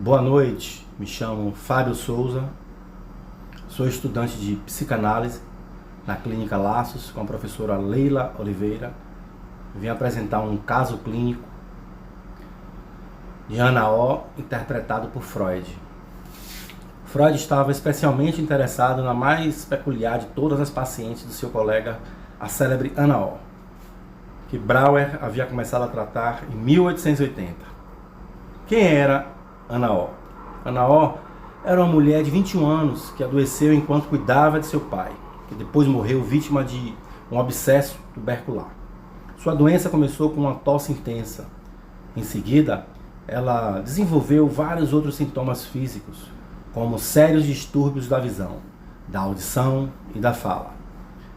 Boa noite, me chamo Fábio Souza, sou estudante de psicanálise na Clínica Laços com a professora Leila Oliveira. Vim apresentar um caso clínico de Ana O, interpretado por Freud. Freud estava especialmente interessado na mais peculiar de todas as pacientes do seu colega, a célebre Ana O, que Brauer havia começado a tratar em 1880. Quem era Ana O? Ana O era uma mulher de 21 anos que adoeceu enquanto cuidava de seu pai, que depois morreu vítima de um abscesso tubercular. Sua doença começou com uma tosse intensa. Em seguida, ela desenvolveu vários outros sintomas físicos, como sérios distúrbios da visão, da audição e da fala,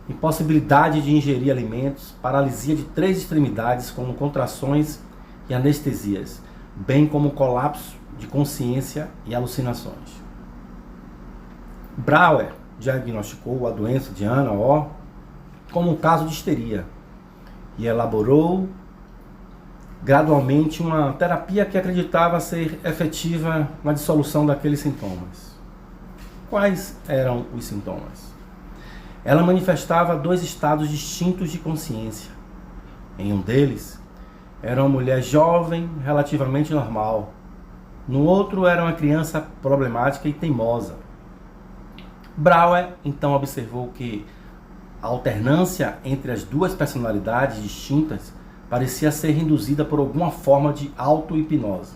impossibilidade de ingerir alimentos, paralisia de 3 extremidades como contrações e anestesias, bem como colapso de consciência e alucinações. Brauer diagnosticou a doença de Ana O como um caso de histeria e elaborou gradualmente uma terapia que acreditava ser efetiva na dissolução daqueles sintomas. Quais eram os sintomas? Ela manifestava 2 estados distintos de consciência. Em um deles, era uma mulher jovem, relativamente normal. No outro, era uma criança problemática e teimosa. Brauer então observou que a alternância entre as 2 personalidades distintas parecia ser induzida por alguma forma de auto-hipnose.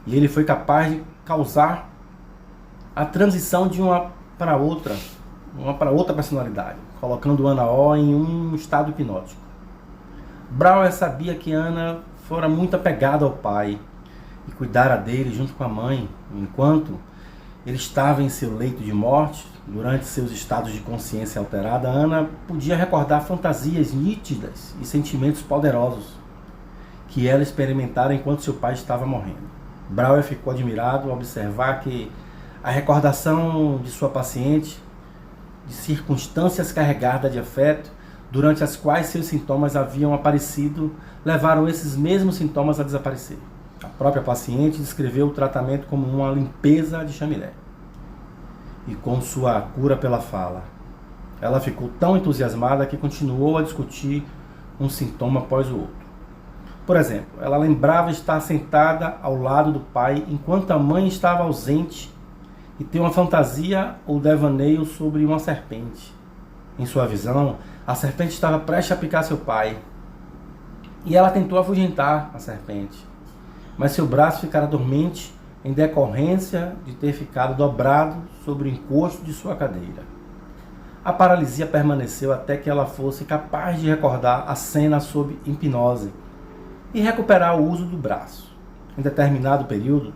E ele foi capaz de causar a transição de uma para outra personalidade, colocando Ana O em um estado hipnótico. Brauer sabia que Ana fora muito apegada ao pai e cuidara dele junto com a mãe, enquanto ele estava em seu leito de morte. Durante seus estados de consciência alterada, Ana podia recordar fantasias nítidas e sentimentos poderosos que ela experimentara enquanto seu pai estava morrendo. Brauer ficou admirado ao observar que a recordação de sua paciente de circunstâncias carregadas de afeto, durante as quais seus sintomas haviam aparecido, levaram esses mesmos sintomas a desaparecer. A própria paciente descreveu o tratamento como uma limpeza de chaminé. E com sua cura pela fala, ela ficou tão entusiasmada que continuou a discutir um sintoma após o outro. Por exemplo, ela lembrava estar sentada ao lado do pai enquanto a mãe estava ausente e ter uma fantasia ou devaneio sobre uma serpente. Em sua visão, a serpente estava prestes a picar seu pai. E ela tentou afugentar a serpente, mas seu braço ficara dormente em decorrência de ter ficado dobrado sobre o encosto de sua cadeira. A paralisia permaneceu até que ela fosse capaz de recordar a cena sob hipnose e recuperar o uso do braço. Em determinado período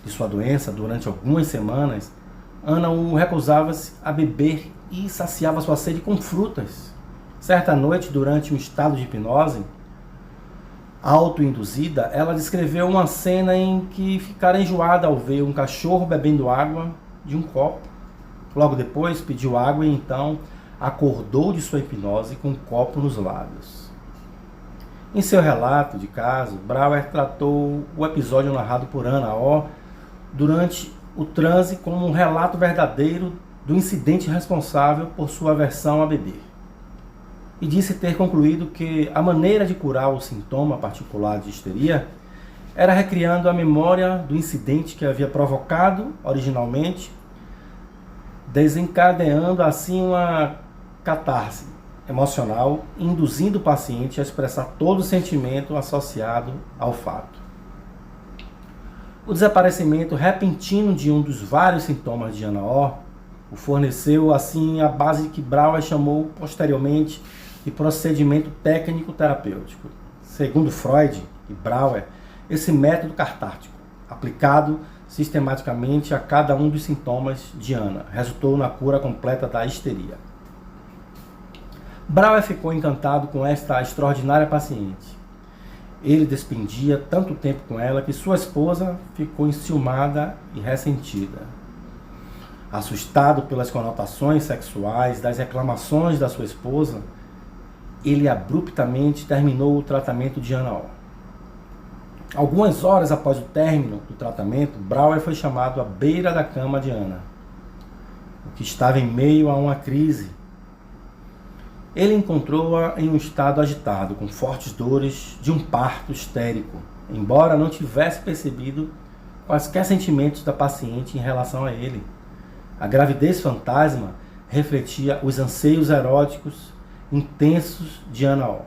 de sua doença, durante algumas semanas, Ana recusava-se a beber e saciava sua sede com frutas. Certa noite, durante um estado de hipnose autoinduzida, ela descreveu uma cena em que ficara enjoada ao ver um cachorro bebendo água de um copo. Logo depois, pediu água e então acordou de sua hipnose com um copo nos lábios. Em seu relato de caso, Brauer tratou o episódio narrado por Ana O durante o transe como um relato verdadeiro do incidente responsável por sua aversão a beber. E disse ter concluído que a maneira de curar o sintoma particular de histeria era recriando a memória do incidente que havia provocado originalmente, desencadeando assim uma catarse emocional, induzindo o paciente a expressar todo o sentimento associado ao fato. O desaparecimento repentino de um dos vários sintomas de Ana O o forneceu assim a base que Brauer chamou posteriormente de procedimento técnico-terapêutico. Segundo Freud e Brauer, esse método catártico, aplicado sistematicamente a cada um dos sintomas de Ana, resultou na cura completa da histeria. Brauer ficou encantado com esta extraordinária paciente. Ele despendia tanto tempo com ela que sua esposa ficou enciumada e ressentida. Assustado pelas conotações sexuais das reclamações da sua esposa, ele abruptamente terminou o tratamento de Ana O. Algumas horas após o término do tratamento, Brauer foi chamado à beira da cama de Ana, o que estava em meio a uma crise. Ele encontrou-a em um estado agitado, com fortes dores de um parto histérico, embora não tivesse percebido quaisquer sentimentos da paciente em relação a ele. A gravidez fantasma refletia os anseios eróticos intensos de Ana O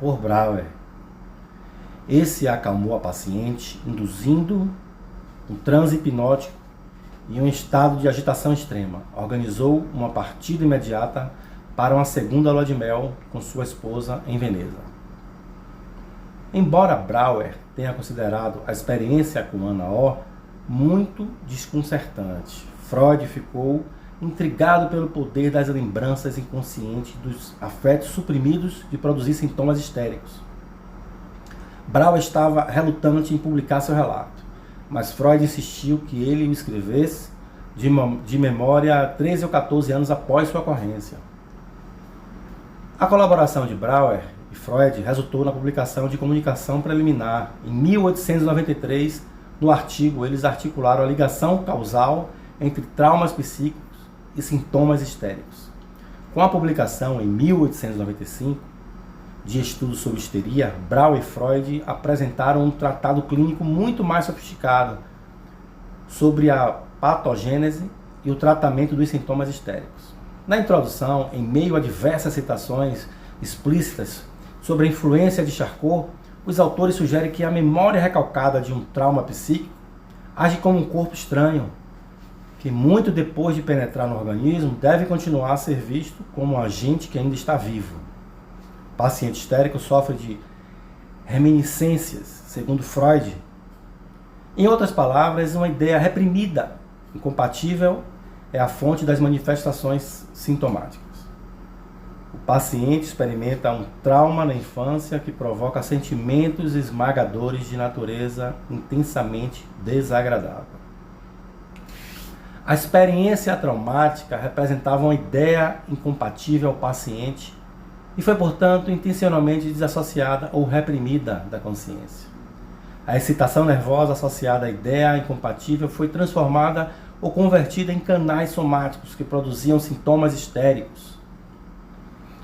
por Brauer. Esse acalmou a paciente, induzindo um transe hipnótico e um estado de agitação extrema. Organizou uma partida imediata para uma segunda lua de mel com sua esposa em Veneza. Embora Brauer tenha considerado a experiência com Ana O muito desconcertante, Freud ficou intrigado pelo poder das lembranças inconscientes dos afetos suprimidos de produzir sintomas histéricos. Brauer estava relutante em publicar seu relato, mas Freud insistiu que ele o escrevesse de memória 13 ou 14 anos após sua ocorrência. A colaboração de Brauer e Freud resultou na publicação de Comunicação Preliminar. Em 1893, no artigo, eles articularam a ligação causal entre traumas psíquicos e sintomas histéricos. Com a publicação, em 1895, de estudos sobre histeria, Brauer e Freud apresentaram um tratado clínico muito mais sofisticado sobre a patogênese e o tratamento dos sintomas histéricos. Na introdução, em meio a diversas citações explícitas sobre a influência de Charcot, os autores sugerem que a memória recalcada de um trauma psíquico age como um corpo estranho, que muito depois de penetrar no organismo, deve continuar a ser visto como um agente que ainda está vivo. O paciente histérico sofre de reminiscências, segundo Freud. Em outras palavras, uma ideia reprimida, incompatível, é a fonte das manifestações sintomáticas. O paciente experimenta um trauma na infância que provoca sentimentos esmagadores de natureza intensamente desagradável. A experiência traumática representava uma ideia incompatível ao paciente e foi, portanto, intencionalmente desassociada ou reprimida da consciência. A excitação nervosa associada à ideia incompatível foi transformada ou convertida em canais somáticos que produziam sintomas histéricos.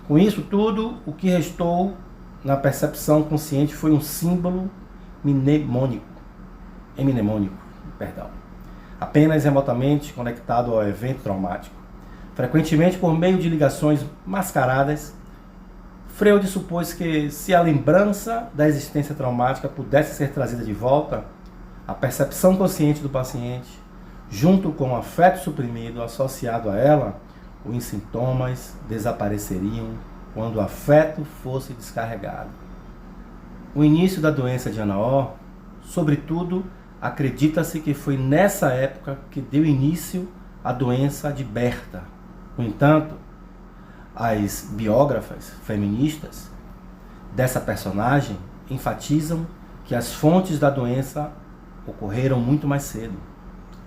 Com isso tudo, o que restou na percepção consciente foi um símbolo mnemônico, apenas remotamente conectado ao evento traumático. Frequentemente por meio de ligações mascaradas, Freud supôs que, se a lembrança da existência traumática pudesse ser trazida de volta, a percepção consciente do paciente, junto com o afeto suprimido associado a ela, os sintomas desapareceriam quando o afeto fosse descarregado. O início da doença de Ana O, sobretudo, acredita-se que foi nessa época que deu início à doença de Berta. No entanto, as biógrafas feministas dessa personagem enfatizam que as fontes da doença ocorreram muito mais cedo.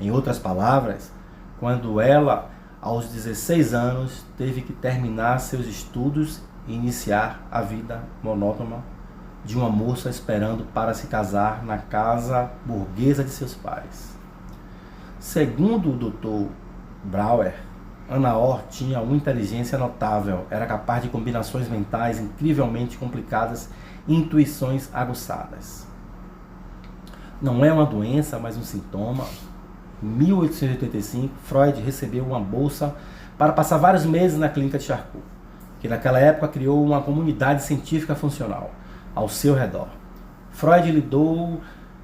Em outras palavras, quando ela, aos 16 anos, teve que terminar seus estudos e iniciar a vida monótona de uma moça esperando para se casar na casa burguesa de seus pais. Segundo o Dr. Brauer, Ana O tinha uma inteligência notável, era capaz de combinações mentais incrivelmente complicadas e intuições aguçadas. Não é uma doença, mas um sintoma. Em 1885, Freud recebeu uma bolsa para passar vários meses na clínica de Charcot, que naquela época criou uma comunidade científica funcional ao seu redor. Freud lidou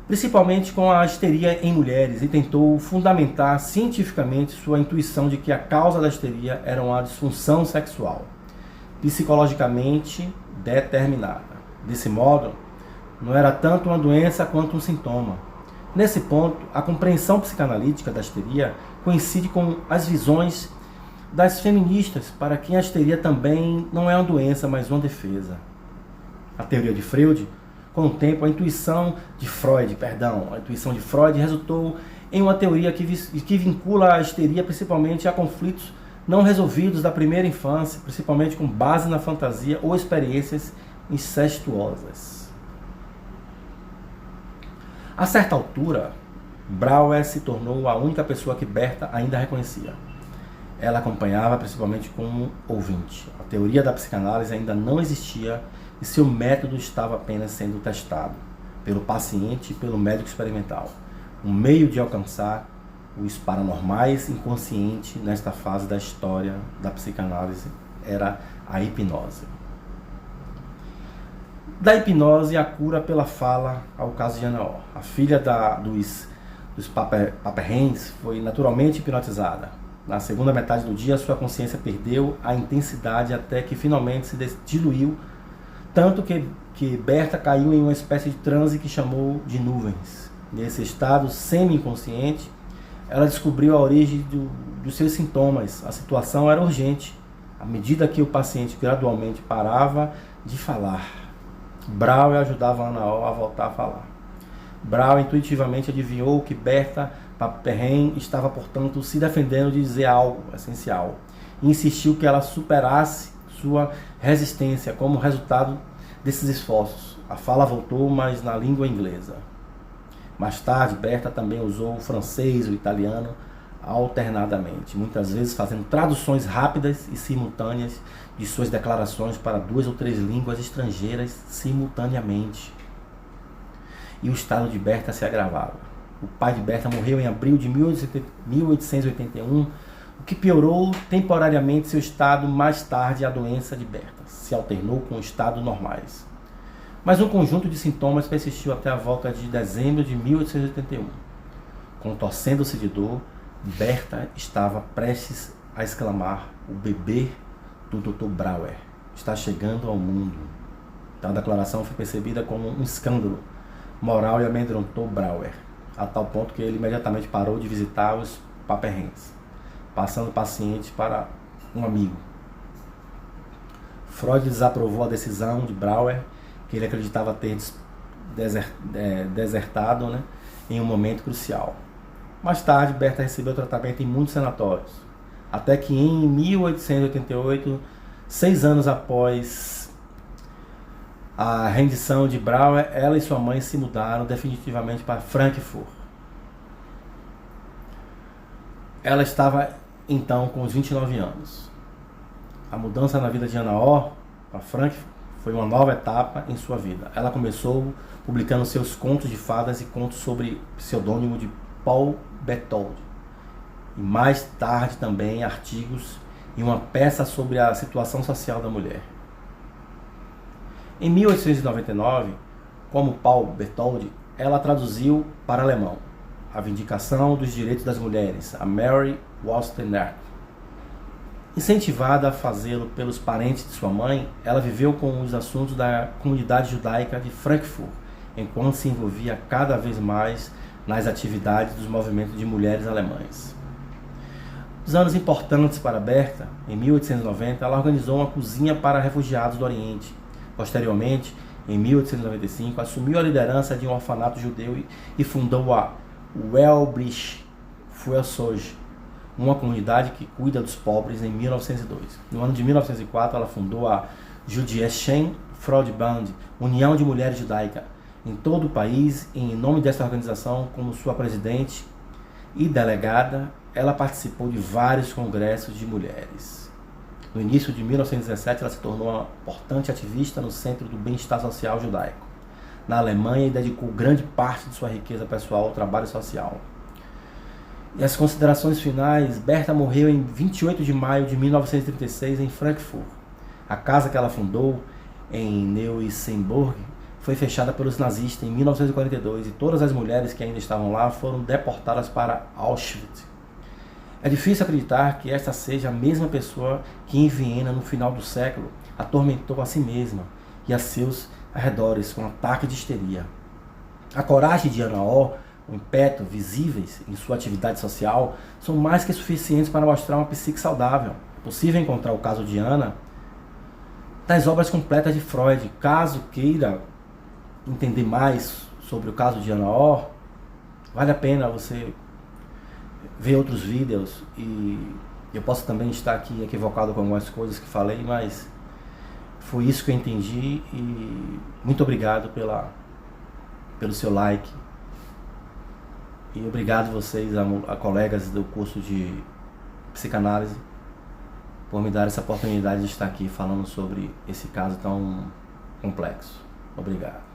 principalmente com a histeria em mulheres e tentou fundamentar cientificamente sua intuição de que a causa da histeria era uma disfunção sexual, psicologicamente determinada. Desse modo, não era tanto uma doença quanto um sintoma. Nesse ponto, a compreensão psicanalítica da histeria coincide com as visões das feministas, para quem a histeria também não é uma doença, mas uma defesa. A teoria de Freud, com o tempo, a intuição de Freud resultou em uma teoria que vincula a histeria principalmente a conflitos não resolvidos da primeira infância, principalmente com base na fantasia ou experiências incestuosas. A certa altura, Brouwer se tornou a única pessoa que Berta ainda reconhecia. Ela acompanhava principalmente como ouvinte. A teoria da psicanálise ainda não existia e seu método estava apenas sendo testado pelo paciente e pelo médico experimental. Um meio de alcançar os paranormais inconsciente nesta fase da história da psicanálise era a hipnose. Da hipnose, a cura pela fala ao caso de Ana O. A filha dos Papperheims foi naturalmente hipnotizada. Na segunda metade do dia, sua consciência perdeu a intensidade até que finalmente se diluiu, tanto que Berta caiu em uma espécie de transe que chamou de nuvens. Nesse estado semi-inconsciente, ela descobriu a origem dos seus sintomas. A situação era urgente. À medida que o paciente gradualmente parava de falar, Brouwer ajudava Ana O a voltar a falar. Brouwer intuitivamente adivinhou que Berta Papperheim estava, portanto, se defendendo de dizer algo essencial e insistiu que ela superasse sua resistência como resultado desses esforços. A fala voltou, mas na língua inglesa. Mais tarde, Berta também usou o francês e o italiano alternadamente, muitas vezes fazendo traduções rápidas e simultâneas de suas declarações para 2 ou 3 línguas estrangeiras simultaneamente. E o estado de Berta se agravava. O pai de Berta morreu em abril de 1881, o que piorou temporariamente seu estado. Mais tarde, a doença de Berta se alternou com estados normais. Mas um conjunto de sintomas persistiu até a volta de dezembro de 1881. Contorcendo-se de dor, Berta estava prestes a exclamar: o bebê do Dr. Brouwer está chegando ao mundo. Tal declaração foi percebida como um escândalo moral e amedrontou Brouwer, a tal ponto que ele imediatamente parou de visitar os Papperheims, passando o paciente para um amigo. Freud desaprovou a decisão de Brouwer, que ele acreditava ter desertado, em um momento crucial. Mais tarde, Berta recebeu tratamento em muitos sanatórios, até que em 1888, 6 anos após a rendição de Brouwer, ela e sua mãe se mudaram definitivamente para Frankfurt. Ela estava então com os 29 anos. A mudança na vida de Ana O para Frankfurt foi uma nova etapa em sua vida. Ela começou publicando seus contos de fadas e contos sob pseudônimo de Paul Berthold, e mais tarde também artigos e uma peça sobre a situação social da mulher. Em 1899, como Paul Berthold, ela traduziu para alemão A Vindicação dos Direitos das Mulheres, a Mary Wollstonecraft. Incentivada a fazê-lo pelos parentes de sua mãe, ela viveu com os assuntos da comunidade judaica de Frankfurt, enquanto se envolvia cada vez mais nas atividades dos movimentos de mulheres alemães. Nos anos importantes para Berta, em 1890, ela organizou uma cozinha para refugiados do Oriente. Posteriormente, em 1895, assumiu a liderança de um orfanato judeu e fundou a Wellbrich Fürsorge, uma comunidade que cuida dos pobres, em 1902. No ano de 1904, ela fundou a Jüdischen Frauenbund, União de Mulheres Judaica, em todo o país. Em nome dessa organização, como sua presidente e delegada, ela participou de vários congressos de mulheres. No início de 1917, ela se tornou uma importante ativista no Centro do Bem-Estar Social Judaico, na Alemanha, e dedicou grande parte de sua riqueza pessoal ao trabalho social. E as considerações finais: Berta morreu em 28 de maio de 1936 em Frankfurt. A casa que ela fundou em Neu-Isenburg foi fechada pelos nazistas em 1942 e todas as mulheres que ainda estavam lá foram deportadas para Auschwitz. É difícil acreditar que esta seja a mesma pessoa que em Viena, no final do século, atormentou a si mesma e a seus arredores com ataque de histeria. A coragem de Ana O, o impeto visíveis em sua atividade social são mais que suficientes para mostrar uma psique saudável. É possível encontrar o caso de Ana nas obras completas de Freud. Caso queira entender mais sobre o caso de Ana O, vale a pena você ver outros vídeos, e eu posso também estar aqui equivocado com algumas coisas que falei, mas foi isso que eu entendi. E muito obrigado pelo seu like, E obrigado vocês, a colegas do curso de psicanálise, por me dar essa oportunidade de estar aqui falando sobre esse caso tão complexo. Obrigado.